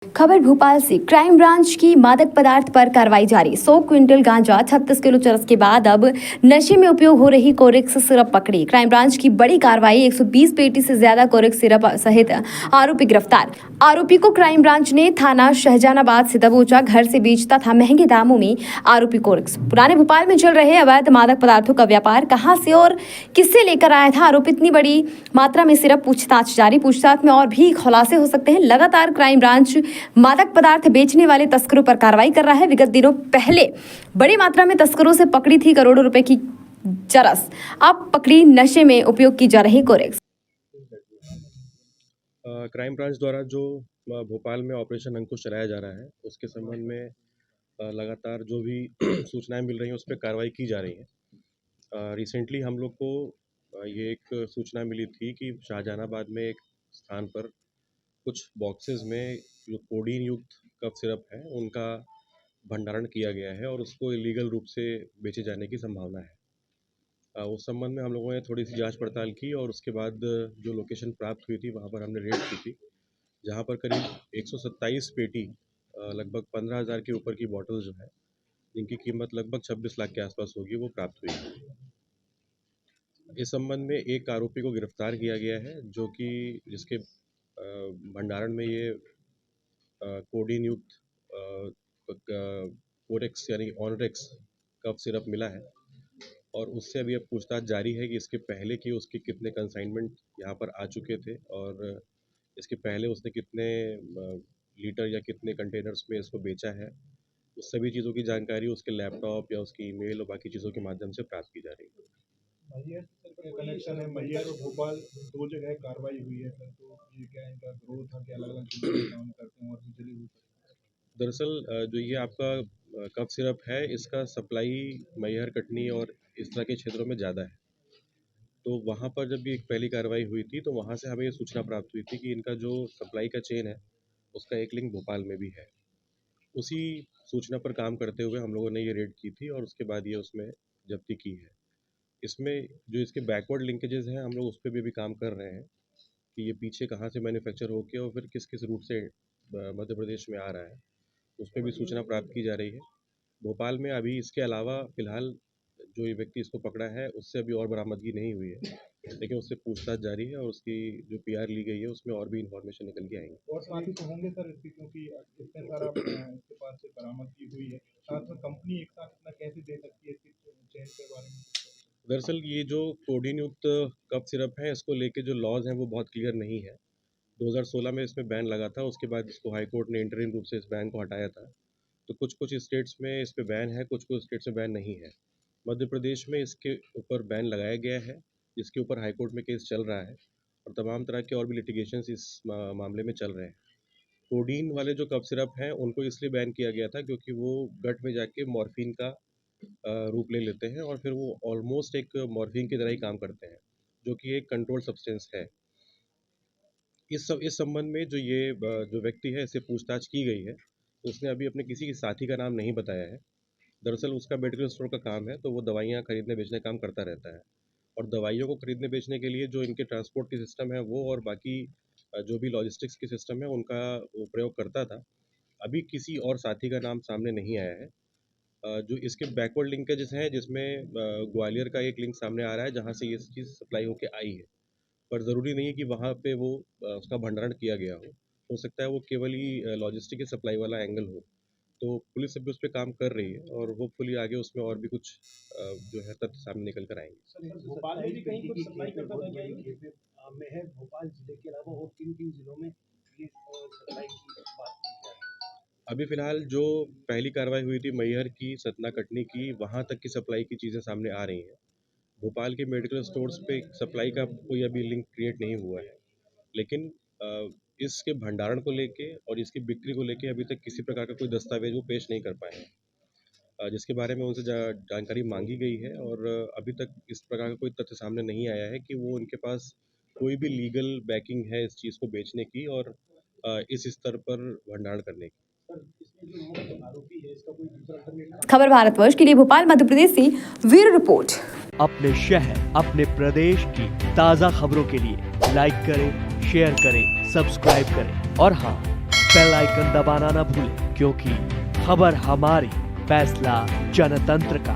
खबर भोपाल से। Crime branch की मादक पदार्थ पर कार्रवाई जारी। 100 क्विंटल गांजा, 36 किलो चरस के बाद अब नशे में उपयोग हो रही कोरेक्स सिरप पकड़ी। क्राइम ब्रांच की बड़ी कार्रवाई, 120 पेटी से ज्यादा कोरेक्स सिरप सहित आरोपी गिरफ्तार। आरोपी को क्राइम ब्रांच ने थाना शहजानाबाद से दबोचा। घर से बेचता था महंगे दामों में आरोपी कोरेक्स। पुराने भोपाल में चल रहे अवैध मादक पदार्थों का व्यापार कहां से और किससे लेकर आया था आरोपी इतनी बड़ी मात्रा में सिरप? पूछताछ जारी। पूछताछ में और भी खुलासे हो सकते हैं। लगातार क्राइम ब्रांच मादक पदार्थ बेचने वाले तस्करों पर कार्रवाई कर रहा है। विगत दिनों पहले बड़ी मात्रा में तस्करों से पकड़ी थी करोड़ों रुपए की चरस। अब पकड़ी नशे में उपयोग की जा रही कोरेक्स। क्राइम ब्रांच द्वारा जो भोपाल में ऑपरेशन अंकुश चलाया जा रहा है, उसके संबंध में लगातार जो भी सूचनाएं मिल रही हैं उस पर कार्रवाई की जा रही है। रिसेंटली हम लोग को ये एक सूचना मिली थी कि शाहजहानाबाद में एक स्थान पर कुछ बॉक्सेस में जो कोडीन युक्त कफ सिरप है उनका भंडारण किया गया है और उसको इलीगल रूप से बेचे जाने की संभावना है। उस संबंध में हम लोगों ने थोड़ी सी जांच पड़ताल की और उसके बाद जो लोकेशन प्राप्त हुई थी वहाँ पर हमने रेड की थी, जहाँ पर करीब 127 पेटी लगभग 15,000 के ऊपर की बॉटल जो है, जिनकी कीमत लगभग 26 लाख के आसपास होगी, वो प्राप्त हुई है। इस संबंध में एक आरोपी को गिरफ्तार किया गया है, जो कि जिसके भंडारण में ये कोडीन युक्त कोरेक्स यानी ऑनरेक्स कफ सिरप मिला है और उससे अभी अब पूछताछ जारी है कि इसके पहले की उसके कितने कंसाइनमेंट यहाँ पर आ चुके थे और इसके पहले उसने कितने लीटर या कितने कंटेनर्स में इसको बेचा है। उस सभी चीज़ों की जानकारी उसके लैपटॉप या उसकी ईमेल और बाकी चीज़ों के माध्यम से प्राप्त की जा रही है। मैहर का कनेक्शन है, मैहर और भोपाल दो जगह कार्रवाई हुई है सर, तो ये क्या इनका ग्रोथ था कि अलग अलग जिलों में काम करते हैं और भी चली हुई? दरअसल जो ये आपका कफ सिरप है, इसका सप्लाई मैहर, कटनी और इस तरह के क्षेत्रों में ज़्यादा है। तो वहाँ पर जब ये एक पहली कार्रवाई हुई थी तो वहाँ से हमें ये सूचना प्राप्त हुई थी कि इनका जो सप्लाई का चेन है उसका एक लिंक भोपाल में भी है। उसी सूचना पर काम करते हुए हम लोगों ने ये रेड की थी और उसके बाद ये उसमें जब्ती की है। इसमें जो इसके बैकवर्ड लिंकेजेस हैं, हम लोग उस पर भी अभी काम कर रहे हैं कि ये पीछे कहाँ से मैन्युफैक्चर होके और फिर किस किस रूट से मध्य प्रदेश में आ रहा है, उस पर भी सूचना प्राप्त की जा रही है। भोपाल में अभी इसके अलावा फिलहाल जो ये व्यक्ति इसको पकड़ा है उससे अभी और बरामदगी नहीं हुई है, लेकिन उससे पूछताछ जारी है और उसकी जो पीआर ली गई है उसमें और भी इंफॉर्मेशन निकल के आएंगे। और साथी तो होंगे सर इसकी, क्योंकि इतने सारा इसके पास से बरामदगी हुई है, साथ में कंपनी एक साथ इतना कैसे दे सकती है, इसकी चेन के बारे में? दरअसल ये जो कोडीन युक्त कफ सिरप है, इसको लेके जो लॉज हैं वो बहुत क्लियर नहीं है। 2016 में इसमें बैन लगा था, उसके बाद इसको हाई कोर्ट ने इंटरिम रूप से इस बैन को हटाया था। तो कुछ कुछ स्टेट्स में इस पे बैन है, कुछ कुछ स्टेट्स में बैन नहीं है। मध्य प्रदेश में इसके ऊपर बैन लगाया गया है, जिसके ऊपर हाई कोर्ट में केस चल रहा है और तमाम तरह के और भी लिटिगेशंस इस मामले में चल रहे हैं। कोडीन वाले जो कफ सिरप हैं उनको इसलिए बैन किया गया था क्योंकि वो गट में जाके मॉर्फिन का रूप ले लेते हैं और फिर वो ऑलमोस्ट एक मॉर्फिन की तरह ही काम करते हैं, जो कि एक कंट्रोल सब्सटेंस है। इस संबंध में जो ये जो व्यक्ति है, इससे पूछताछ की गई है तो उसने अभी अपने किसी साथी का नाम नहीं बताया है। दरअसल उसका मेडिकल स्टोर का काम है, तो वो दवाइयाँ खरीदने बेचने का काम करता रहता है और दवाइयों को खरीदने बेचने के लिए जो इनके ट्रांसपोर्ट की सिस्टम है वो और बाकी जो भी लॉजिस्टिक्स की सिस्टम है उनका वो प्रयोग करता था। अभी किसी और साथी का नाम सामने नहीं आया है। जो इसके बैकवर्ड लिंकेजेस हैं, जिसमें ग्वालियर का एक लिंक सामने आ रहा है जहाँ से ये चीज़ सप्लाई होके आई है, पर ज़रूरी नहीं है कि वहाँ पे वो उसका भंडारण किया गया हो सकता है वो केवल ही लॉजिस्टिक की सप्लाई वाला एंगल हो। तो पुलिस अभी उस पे काम कर रही है और होपफुली आगे उसमें और भी कुछ जो है तथ्य सामने निकल कर आएंगे। सर भोपाल में भी कहीं कुछ सप्लाई करता था क्या ये? महज भोपाल जिले के अलावा और किन किन जिलों में ये सप्लाई की बात की जा रही है? अभी फ़िलहाल जो पहली कार्रवाई हुई थी मैहर की, सतना, कटनी की, वहाँ तक की सप्लाई की चीज़ें सामने आ रही हैं। भोपाल के मेडिकल स्टोर्स पे सप्लाई का कोई अभी लिंक क्रिएट नहीं हुआ है, लेकिन इसके भंडारण को लेके और इसकी बिक्री को लेके अभी तक किसी प्रकार का कोई दस्तावेज वो पेश नहीं कर पाए हैं, जिसके बारे में उनसे जानकारी मांगी गई है और अभी तक इस प्रकार का कोई तथ्य सामने नहीं आया है कि वो उनके पास कोई भी लीगल बैकिंग है इस चीज़ को बेचने की और इस स्तर पर भंडारण करने की। खबर भारतवर्ष के लिए भोपाल मध्य प्रदेश से ब्यूरो रिपोर्ट। अपने शहर, अपने प्रदेश की ताज़ा खबरों के लिए लाइक करें, शेयर करें, सब्सक्राइब करें और हाँ, बेल आइकन दबाना ना भूलें, क्योंकि खबर हमारी, फैसला जनतंत्र का।